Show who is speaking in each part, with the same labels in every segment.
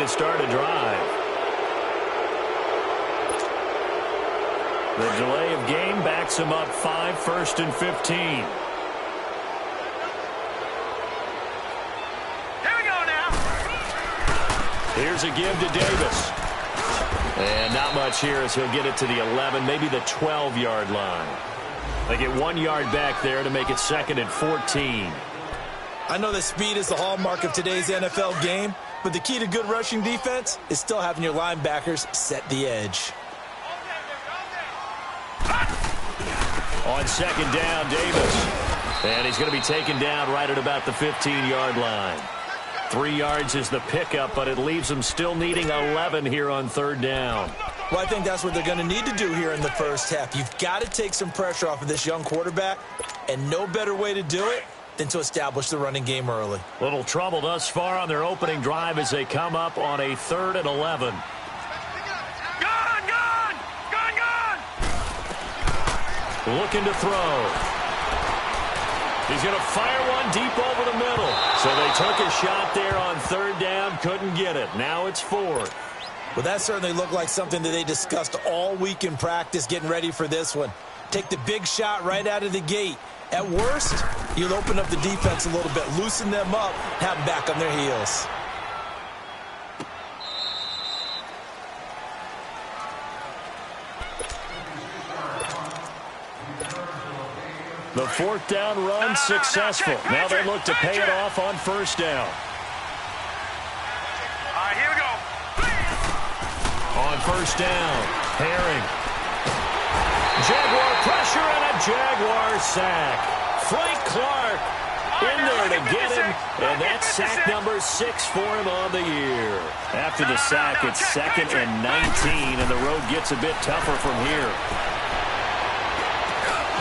Speaker 1: to start a drive. The delay of game backs him up 5, 1st and 15.
Speaker 2: Here we go now.
Speaker 1: Here's a give to Davis. And not much here as he'll get it to the 11, maybe the 12-yard line. They get 1 yard back there to make it 2nd and 14.
Speaker 3: I know that speed is the hallmark of today's NFL game, but the key to good rushing defense is still having your linebackers set the edge.
Speaker 1: On 2nd down, Davis. And he's going to be taken down right at about the 15-yard line. 3 yards is the pickup, but it leaves them still needing 11 here on 3rd down.
Speaker 3: Well, I think that's what they're going to need to do here in the first half. You've got to take some pressure off of this young quarterback, and no better way to do it than to establish the running game early.
Speaker 1: Little trouble thus far on their opening drive as they come up on a 3rd and 11. Looking to throw. He's going to fire one deep over the middle. So they took a shot there on 3rd down, couldn't get it. Now it's 4th.
Speaker 3: Well, that certainly looked like something that they discussed all week in practice getting ready for this one. Take the big shot right out of the gate. At worst, you'll open up the defense a little bit, loosen them up, have them back on their heels.
Speaker 1: The 4th down run successful. Now they look to pay it off on 1st down.
Speaker 2: All right, here we go.
Speaker 1: On 1st down, Herring. Jaguar pressure and a Jaguar sack. Frank Clark in there to get him, and that's sack number 6 for him on the year. After the sack, it's 2nd and 19, and the road gets a bit tougher from here.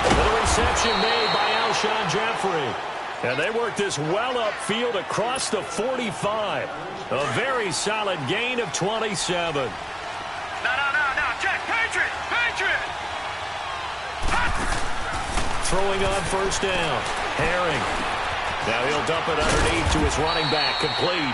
Speaker 1: The reception made by Alshon Jeffrey. And they work this well upfield across the 45. A very solid gain of 27.
Speaker 2: No. Check. Patriot.
Speaker 1: Throwing on 1st down. Herring. Now he'll dump it underneath to his running back. Complete.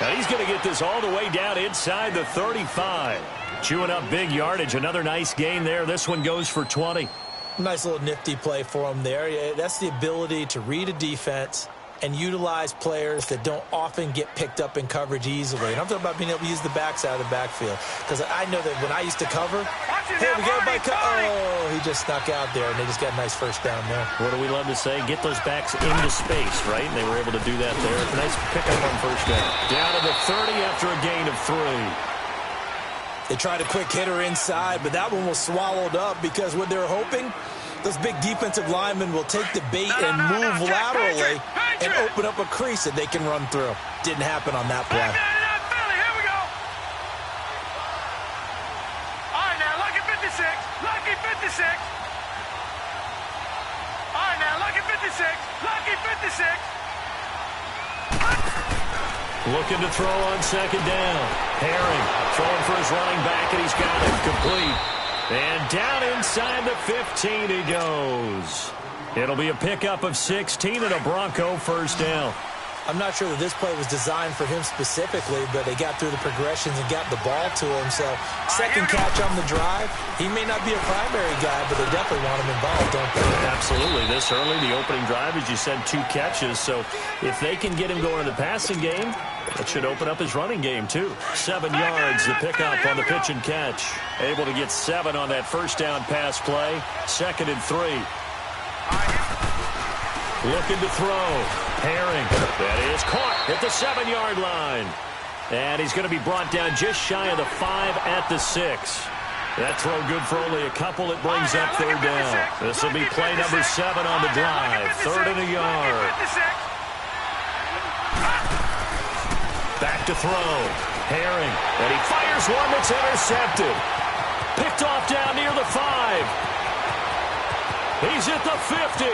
Speaker 1: Now he's going to get this all the way down inside the 35. Chewing up big yardage. Another nice gain there. This one goes for 20.
Speaker 3: Nice little nifty play for him there. That's the ability to read a defense and utilize players that don't often get picked up in coverage easily. And I'm talking about being able to use the backs out of the backfield. Because I know that when I used to cover, hey, we got by oh, he just snuck out there, and they just got a nice 1st down there.
Speaker 1: What do we love to say? Get those backs into space, right? And they were able to do that there. Nice pickup on 1st down. Down to the 30 after a gain of 3.
Speaker 3: They tried a quick hitter inside, but that one was swallowed up because what they're hoping, those big defensive linemen will take the bait and move laterally and open up a crease that they can run through. Didn't happen on that play.
Speaker 2: Here we go. All right, now, lucky 56. Lucky 56. All right, now, lucky 56. Lucky 56.
Speaker 1: Looking to throw on 2nd down. Herring throwing for his running back, and he's got it complete. And down inside the 15 he goes. It'll be a pickup of 16 and a Bronco 1st down.
Speaker 3: I'm not sure that this play was designed for him specifically, but they got through the progressions and got the ball to him. So, 2nd catch on the drive. He may not be a primary guy, but they definitely want him involved, don't they?
Speaker 1: Absolutely. This early, the opening drive, as you said, 2 catches. So, if they can get him going in the passing game, that should open up his running game, too. 7 yards, the pickup on the pitch and catch. Able to get 7 on that 1st down pass play. 2nd and 3. Looking to throw. Herring. That is caught at the 7-yard line. And he's going to be brought down just shy of the 5 at the 6. That throw good for only a couple. It brings up 3rd down. This will be play number 7 on the drive. 3rd and a yard. Back to throw. Herring. And he fires one that's intercepted. Picked off down near the 5. He's at the 50.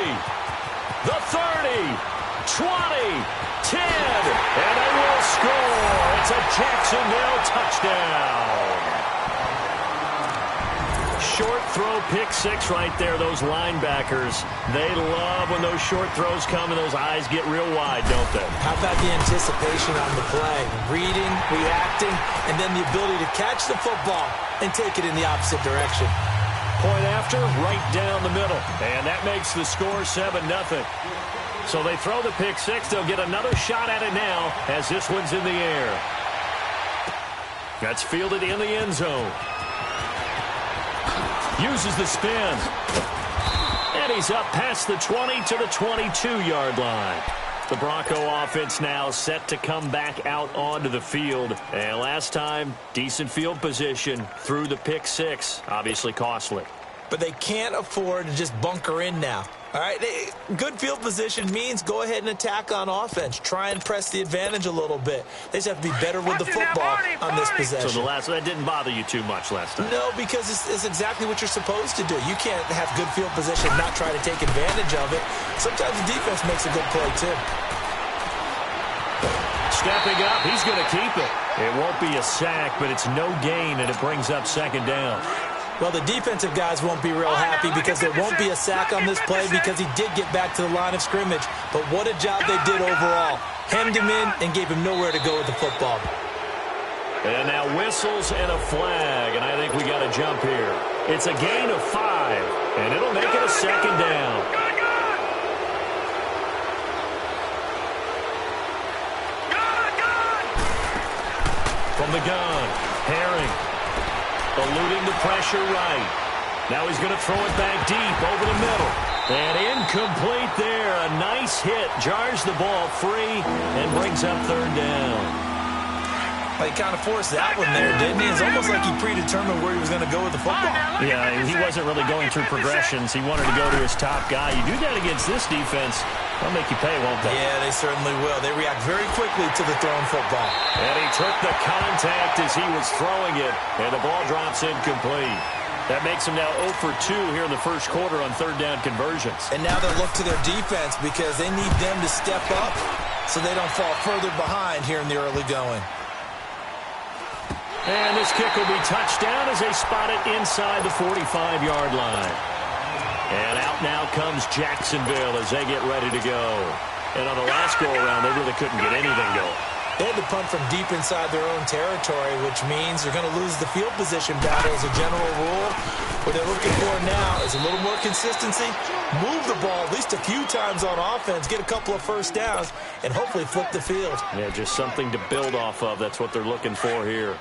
Speaker 1: The 30. 20. 10. And they will score. It's a Jacksonville touchdown. short throw pick six right there. Those linebackers, they love when those short throws come and those eyes get real wide, don't they?
Speaker 3: How about the anticipation on the play? Reading, reacting, and then the ability to catch the football and take it in the opposite direction.
Speaker 1: Point after, right down the middle. And that makes the score 7-0. So they throw the pick six. They'll get another shot at it now as this one's in the air. That's fielded in the end zone. Uses the spin. And he's up past the 20 to the 22-yard line. The Bronco offense now set to come back out onto the field. And last time, decent field position through the pick six. Obviously costly.
Speaker 3: But they can't afford to just bunker in now. All right, good field position means go ahead and attack on offense. Try and press the advantage a little bit. They just have to be better with the football on this possession.
Speaker 1: So that didn't bother you too much last time?
Speaker 3: No, because it's exactly what you're supposed to do. You can't have good field position and not try to take advantage of it. Sometimes the defense makes a good play, too.
Speaker 1: Stepping up, he's going to keep it. It won't be a sack, but it's no gain, and it brings up second down.
Speaker 3: Well, the defensive guys won't be real happy because there won't be a sack on this play because he did get back to the line of scrimmage. But what a job they did overall. Hemmed him in and gave him nowhere to go with the football.
Speaker 1: And now whistles and a flag, and I think we got a jump here. It's a gain of 5, and it'll make it a second down. From the gun, Herring. Eluding the pressure right. Now he's going to throw it back deep over the middle. And incomplete there. A nice hit. Jars the ball free and brings up third down.
Speaker 3: Well, he kind of forced that one there, didn't he? It's almost like he predetermined where he was going to go with the football.
Speaker 1: Yeah, he wasn't really going through progressions. He wanted to go to his top guy. You do that against this defense, they'll make you pay, won't they?
Speaker 3: Yeah, they certainly will. They react very quickly to the thrown football.
Speaker 1: And he took the contact as he was throwing it, and the ball drops incomplete. That makes him now 0 for 2 here in the first quarter on third down conversions.
Speaker 3: And now they'll look to their defense because they need them to step up so they don't fall further behind here in the early going.
Speaker 1: And this kick will be touchdown as they spot it inside the 45-yard line. And out now comes Jacksonville as they get ready to go. And on the last go-around, they really couldn't get anything going.
Speaker 3: They had to punt from deep inside their own territory, which means they're going to lose the field position battle as a general rule. What they're looking for now is a little more consistency, move the ball at least a few times on offense, get a couple of first downs, and hopefully flip the field.
Speaker 1: Yeah, just something to build off of. That's what they're looking for here.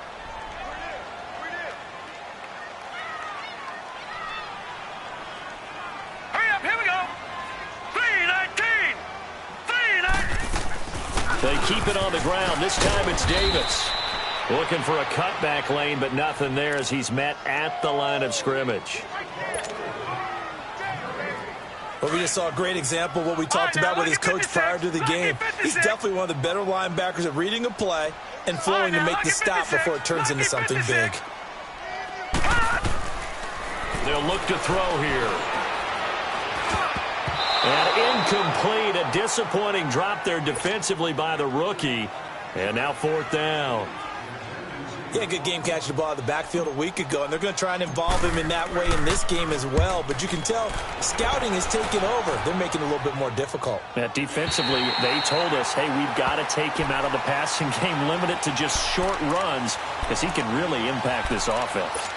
Speaker 1: They keep it on the ground. This time it's Davis. Looking for a cutback lane, but nothing there as he's met at the line of scrimmage.
Speaker 3: Well, we just saw a great example of what we talked about with his coach prior to the game. He's definitely one of the better linebackers at reading a play and flowing to make the stop before it turns into something big.
Speaker 1: They'll look to throw here. And incomplete, a disappointing drop there defensively by the rookie. And now fourth down.
Speaker 3: Yeah, good game catching the ball out of the backfield a week ago, and they're going to try and involve him in that way in this game as well. But you can tell scouting is taking over. They're making it a little bit more difficult.
Speaker 1: Yeah, defensively, they told us, hey, we've got to take him out of the passing game, limit it to just short runs, because he can really impact this offense.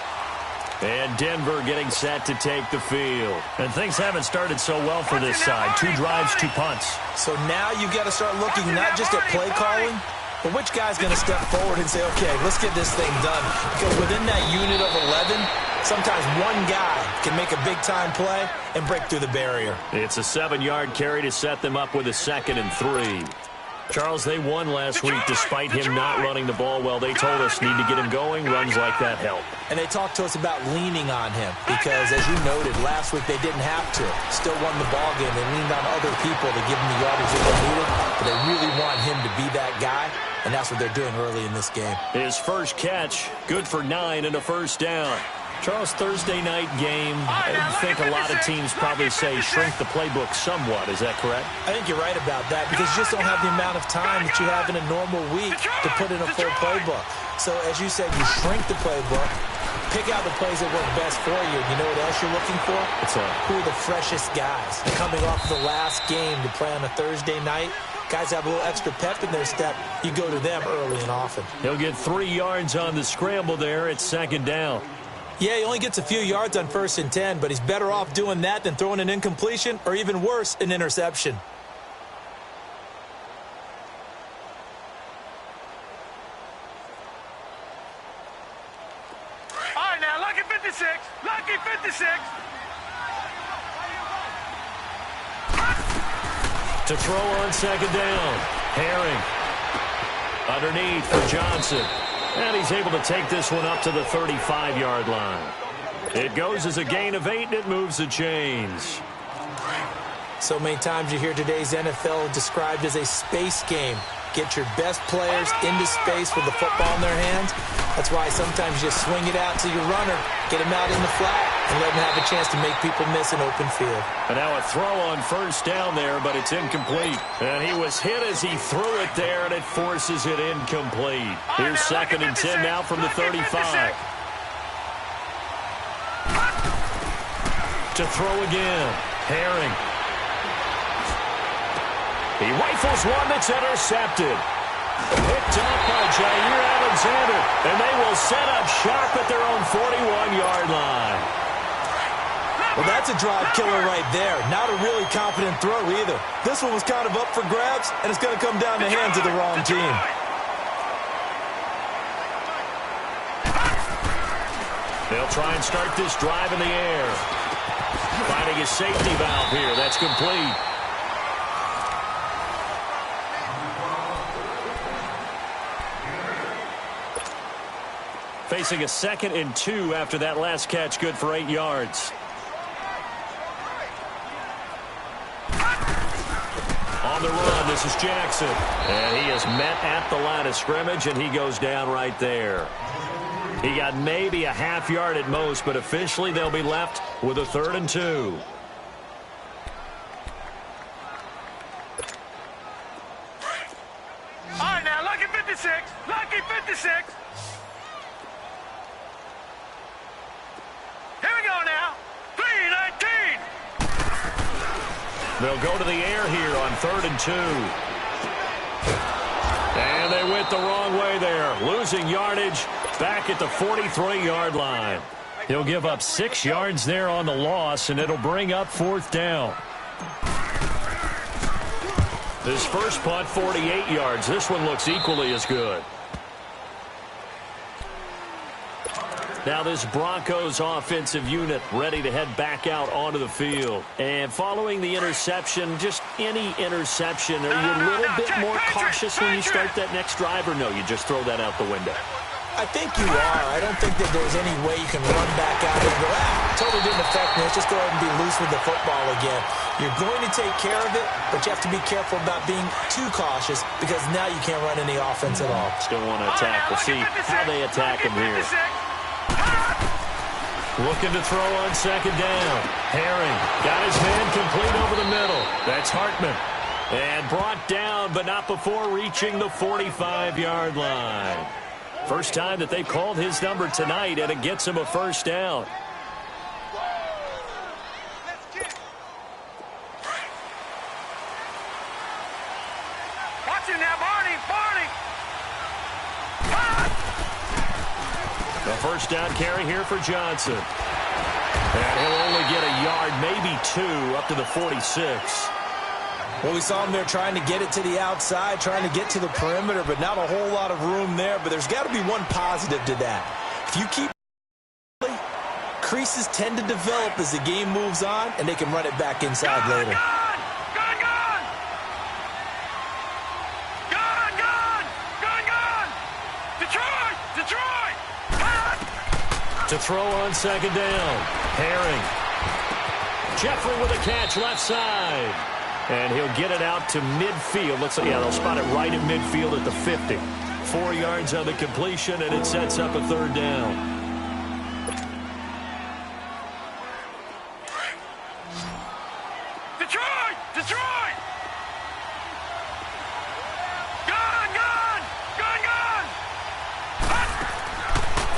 Speaker 1: And Denver getting set to take the field. And things haven't started so well for this side. 2 drives, 2 punts.
Speaker 3: So now you've got to start looking not just at play calling, but which guy's going to step forward and say, okay, let's get this thing done. Because within that unit of 11, sometimes one guy can make a big-time play and break through the barrier.
Speaker 1: It's a 7-yard carry to set them up with a 2nd and 3. Charles, they won last week despite him not running the ball well. They told us need to get him going. Runs like that help.
Speaker 3: And they talked to us about leaning on him because, as you noted, last week they didn't have to. Still won the ball game. They leaned on other people to give him the yardage that they needed. But they really want him to be that guy, and that's what they're doing early in this game.
Speaker 1: His first catch, good for 9 and a first down. Charles, Thursday night game, I think a lot of teams probably say shrink the playbook somewhat. Is that correct?
Speaker 3: I think you're right about that because you just don't have the amount of time that you have in a normal week to put in a full playbook. So, as you said, you shrink the playbook, Pick out the plays that work best for you. You know what else you're looking for?
Speaker 1: What's that?
Speaker 3: Who are the freshest guys? Coming off of the last game to play on a Thursday night, guys have a little extra pep in their step. You go to them early and often.
Speaker 1: He'll get 3 yards on the scramble there. It's second down.
Speaker 3: Yeah, he only gets a few yards on 1st and 10, but he's better off doing that than throwing an incompletion or even worse, an interception.
Speaker 2: All right, now, lucky 56. Lucky 56.
Speaker 1: To throw on second down. Herring. Underneath for Johnson. And he's able to take this one up to the 35-yard line. It goes as a gain of 8, and it moves the chains.
Speaker 3: So many times you hear today's NFL described as a space game. Get your best players into space with the football in their hands. That's why sometimes you just swing it out to your runner, get him out in the flat, and let him have a chance to make people miss an open field.
Speaker 1: And now a throw on first down there, but it's incomplete. And he was hit as he threw it there, and it forces it incomplete. Here's second and 10 now from the 35. To throw again. Herring. He rifles one that's intercepted. Picked up by Jair Alexander. And they will set up sharp at their own 41-yard line.
Speaker 3: Well, that's a drive killer right there. Not a really confident throw either. This one was kind of up for grabs, and it's going to come down the hands of the wrong team.
Speaker 1: They'll try and start this drive in the air. Finding a safety valve here. That's complete. Facing a 2nd and 2 after that last catch, good for 8 yards. On the run, this is Jackson. And he is met at the line of scrimmage, and he goes down right there. He got maybe a half yard at most, but officially they'll be left with a 3rd and 2.
Speaker 2: All right, now, lucky 56. Lucky 56. Here we go now. 3:19.
Speaker 1: They'll go to the air here on 3rd and 2. And they went the wrong way there. Losing yardage back at the 43-yard line. He'll give up 6 yards there on the loss, and it'll bring up 4th down. This first punt, 48 yards. This one looks equally as good. Now this Broncos offensive unit ready to head back out onto the field. And following the interception, just any interception, are you a little bit more cautious when you start that next drive, or no, you just throw that out the window?
Speaker 3: I think you are. I don't think that there's any way you can run back out and go, totally didn't affect me. Let's just go ahead and be loose with the football again. You're going to take care of it, but you have to be careful about being too cautious because now you can't run any offense at all.
Speaker 1: Still want to attack. We'll see how they attack him here. Looking to throw on second down. Herring got his man complete over the middle. That's Hartman. And brought down, but not before reaching the 45-yard line. First time that they've called his number tonight, and it gets him a first down.
Speaker 2: Watch him now, Barney.
Speaker 1: The first down carry here for Johnson. And he'll only get a yard, maybe 2, up to the 46.
Speaker 3: Well, we saw him there trying to get it to the outside, trying to get to the perimeter, but not a whole lot of room there. But there's got to be one positive to that. If you keep creases tend to develop as the game moves on, and they can run it back inside later.
Speaker 2: Detroit!
Speaker 1: To throw on second down. Herring. Jeffrey with a catch left side. And he'll get it out to midfield. They'll spot it right at midfield at the 50. 4 yards on the completion, and it sets up a 3rd down.
Speaker 2: Detroit! Gun!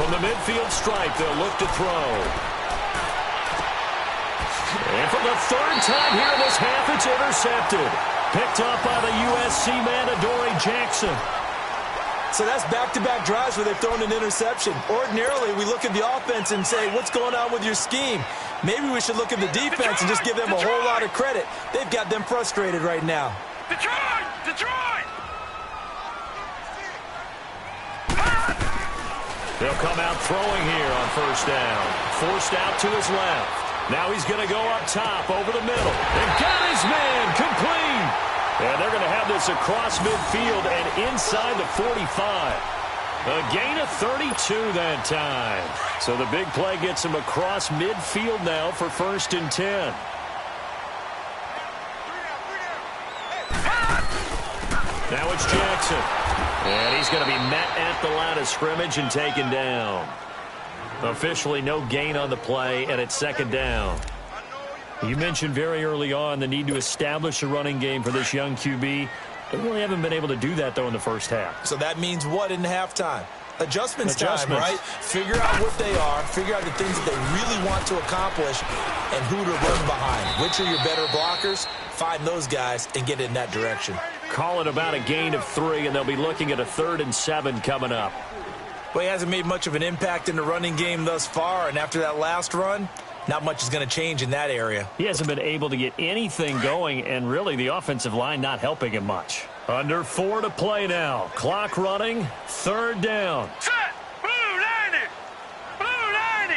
Speaker 1: From the midfield stripe, they'll look to throw. And for the third time here in this half, it's intercepted. Picked up by the USC man, Adoree Jackson.
Speaker 3: So that's back-to-back drives where they've thrown an interception. Ordinarily, we look at the offense and say, what's going on with your scheme? Maybe we should look at the defense and just give them a whole lot of credit. They've got them frustrated right now.
Speaker 2: Detroit! Detroit!
Speaker 1: They'll come out throwing here on first down. Forced out to his left. Now he's going to go up top over the middle. And got his man complete. And they're going to have this across midfield and inside the 45. A gain of 32 that time. So the big play gets him across midfield now for 1st and 10. Now it's Jackson. And he's going to be met at the line of scrimmage and taken down. Officially no gain on the play, and it's 2nd down. You mentioned very early on the need to establish a running game for this young QB. They really haven't been able to do that, though, in the first half.
Speaker 3: So that means what in halftime? Adjustments time, right? Figure out what they are, figure out the things that they really want to accomplish, and who to run behind. Which are your better blockers? Find those guys and get in that direction.
Speaker 1: Call it about a gain of 3, and they'll be looking at a 3rd and 7 coming up.
Speaker 3: Well, he hasn't made much of an impact in the running game thus far, and after that last run, not much is going to change in that area.
Speaker 1: He hasn't been able to get anything going, and really the offensive line not helping him much. Under 4 to play now. Clock running. 3rd down.
Speaker 2: Set! Blue 90! Blue 90!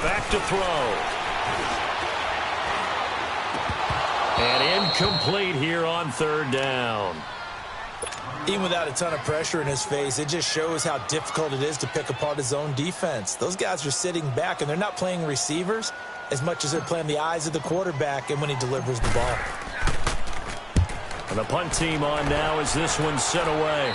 Speaker 1: Back to throw. And incomplete here on 3rd down.
Speaker 3: Even without a ton of pressure in his face, it just shows how difficult it is to pick apart his own defense. Those guys are sitting back, and they're not playing receivers as much as they're playing the eyes of the quarterback and when he delivers the ball.
Speaker 1: And the punt team on now as this one's sent away.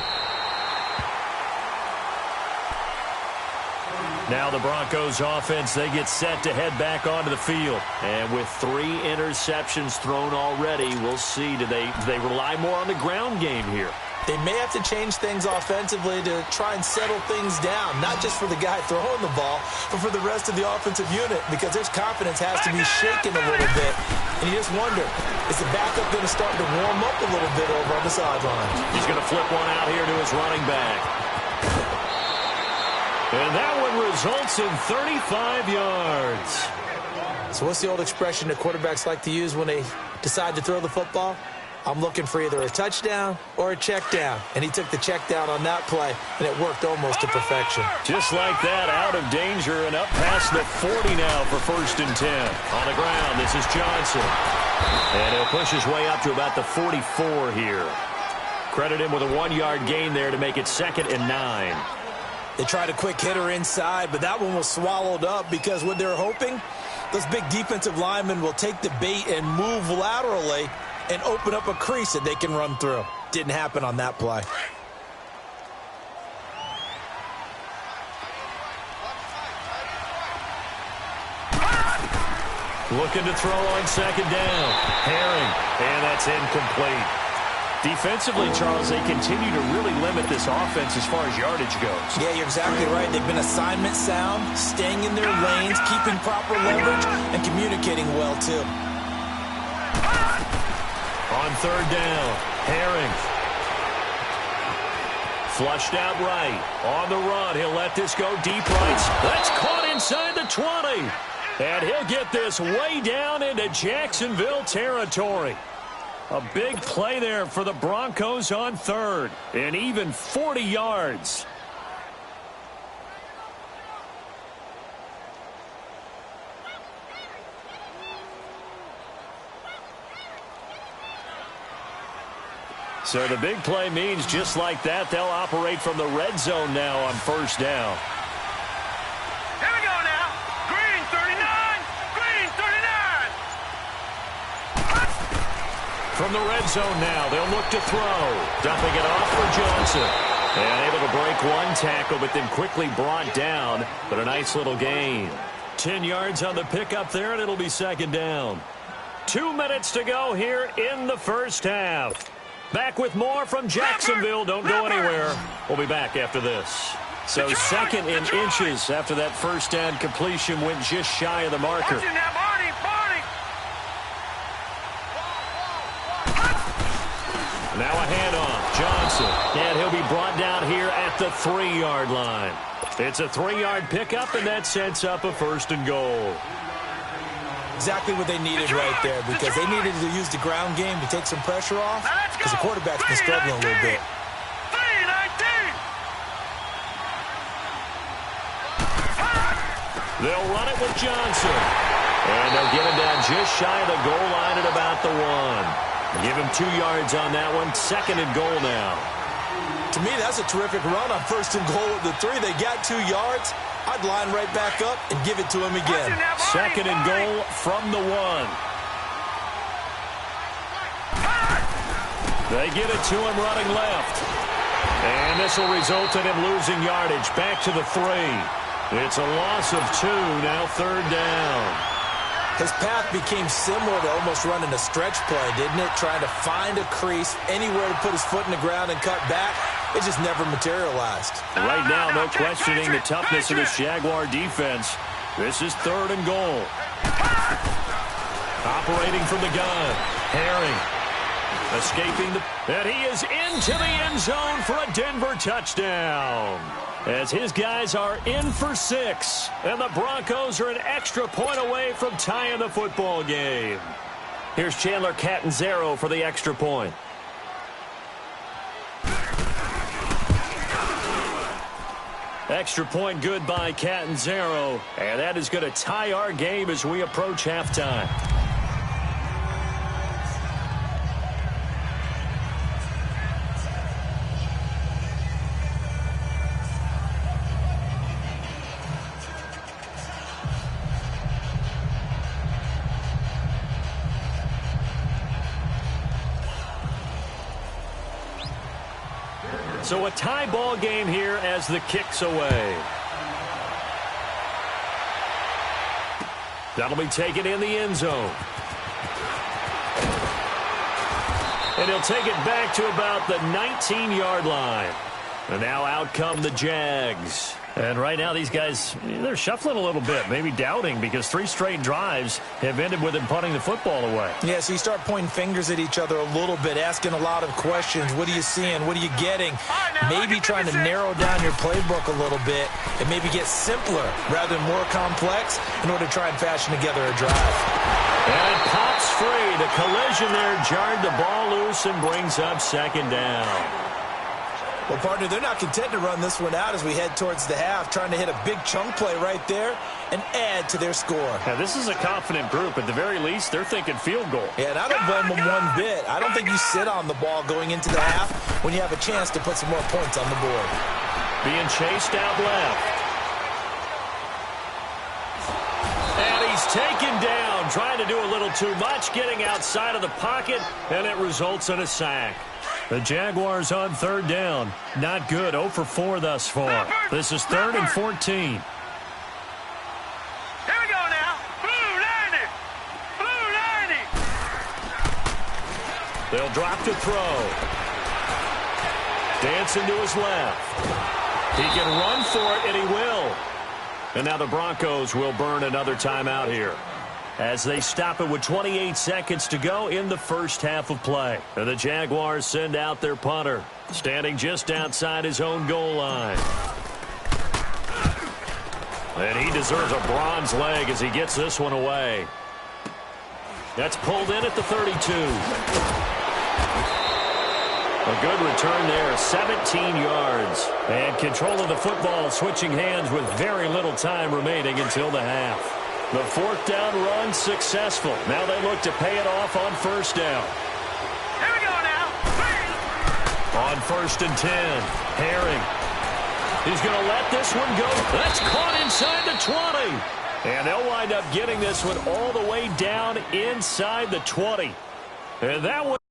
Speaker 1: Now the Broncos offense, they get set to head back onto the field. And with 3 interceptions thrown already, we'll see, do they rely more on the ground game here?
Speaker 3: They may have to change things offensively to try and settle things down, not just for the guy throwing the ball, but for the rest of the offensive unit, because their confidence has to be shaken a little bit. And you just wonder, is the backup going to start to warm up a little bit over on the sideline?
Speaker 1: He's going to flip one out here to his running back. And that one results in 35 yards.
Speaker 3: So what's the old expression that quarterbacks like to use when they decide to throw the football? I'm looking for either a touchdown or a check down. And he took the check down on that play, and it worked almost to perfection.
Speaker 1: Just like that, out of danger and up past the 40 now for 1st and 10. On the ground, this is Johnson. And he'll push his way up to about the 44 here. Credit him with a 1-yard gain there to make it 2nd and 9.
Speaker 3: They tried a quick hitter inside, but that one was swallowed up because what they're hoping, those big defensive linemen will take the bait and move laterally and open up a crease that they can run through. Didn't happen on that play.
Speaker 1: Looking to throw on 2nd down. Herring, and that's incomplete. Defensively, Charles, they continue to really limit this offense as far as yardage goes.
Speaker 3: Yeah, you're exactly right. They've been assignment sound, staying in their lanes, keeping proper leverage, and communicating well, too.
Speaker 1: On 3rd down, Herring. Flushed out right. On the run, he'll let this go deep right. That's caught inside the 20. And he'll get this way down into Jacksonville territory. A big play there for the Broncos on 3rd. And even 40 yards. So the big play means just like that, they'll operate from the red zone now on 1st down.
Speaker 2: Here we go now. Green 39. Green 39.
Speaker 1: From the red zone now, they'll look to throw. Dumping it off for Johnson. And able to break one tackle, but then quickly brought down. But a nice little gain. 10 yards on the pickup there, and it'll be 2nd down. 2 minutes to go here in the first half. Back with more from Jacksonville. Don't go anywhere. We'll be back after this. So second in inches after that first down completion went just shy of the marker. Now a handoff. Johnson. And he'll be brought down here at the 3-yard line. It's a 3-yard pickup, and that sets up a first and goal.
Speaker 3: Exactly what they needed right there, because they needed to use the ground game to take some pressure off, because the quarterback's been struggling a little bit.
Speaker 1: They'll run it with Johnson. And they'll get him down just shy of the goal line at about the 1. Give him 2 yards on that one. Second and goal now.
Speaker 3: To me, that's a terrific run on first and goal at the 3. They got 2 yards. I'd line right back up and give it to him again.
Speaker 1: Second and goal from the 1. They get it to him running left. And this will result in him losing yardage. Back to the 3. It's a loss of 2, now third down.
Speaker 3: His path became similar to almost running a stretch play, didn't it? Trying to find a crease, anywhere to put his foot in the ground and cut back. It just never materialized.
Speaker 1: Right now, no questioning the toughness of this Jaguar defense. This is third and goal. Operating from the gun. Herring. Escaping the... And he is into the end zone for a Denver touchdown. As his guys are in for 6. And the Broncos are an extra point away from tying the football game. Here's Chandler Catanzaro for the extra point. Extra point good by Catanzaro. And that is going to tie our game as we approach halftime. So a tie ball game here as the kick's away. That'll be taken in the end zone. And he'll take it back to about the 19-yard line. And now out come the Jags. And right now these guys, they're shuffling a little bit, maybe doubting, because 3 straight drives have ended with them punting the football away.
Speaker 3: Yeah, so you start pointing fingers at each other a little bit, asking a lot of questions. What are you seeing? What are you getting? Maybe trying to narrow down your playbook a little bit and maybe get simpler rather than more complex in order to try and fashion together a drive.
Speaker 1: And it pops free. The collision there jarred the ball loose and brings up second down.
Speaker 3: Well, partner, they're not content to run this one out as we head towards the half, trying to hit a big chunk play right there and add to their score.
Speaker 1: Now, this is a confident group. At the very least, they're thinking field goal.
Speaker 3: Yeah, and I don't blame them one bit. I don't think you sit on the ball going into the half when you have a chance to put some more points on the board.
Speaker 1: Being chased out left. And he's taken down, trying to do a little too much, getting outside of the pocket, and it results in a sack. The Jaguars on third down. Not good. 0 for 4 thus far. This is 3rd and 14.
Speaker 2: Here we go now. Blue 90. Blue 90.
Speaker 1: They'll drop to throw. Dancing to his left. He can run for it, and he will. And now the Broncos will burn another timeout here, as they stop it with 28 seconds to go in the first half of play. And the Jaguars send out their punter, standing just outside his own goal line. And he deserves a bronze leg as he gets this one away. That's pulled in at the 32. A good return there, 17 yards. And control of the football switching hands with very little time remaining until the half. The 4th down run successful. Now they look to pay it off on first down.
Speaker 2: Here we go now.
Speaker 1: On 1st and 10, Herring. He's going to let this one go. That's caught inside the 20. And they'll wind up getting this one all the way down inside the 20. And that one...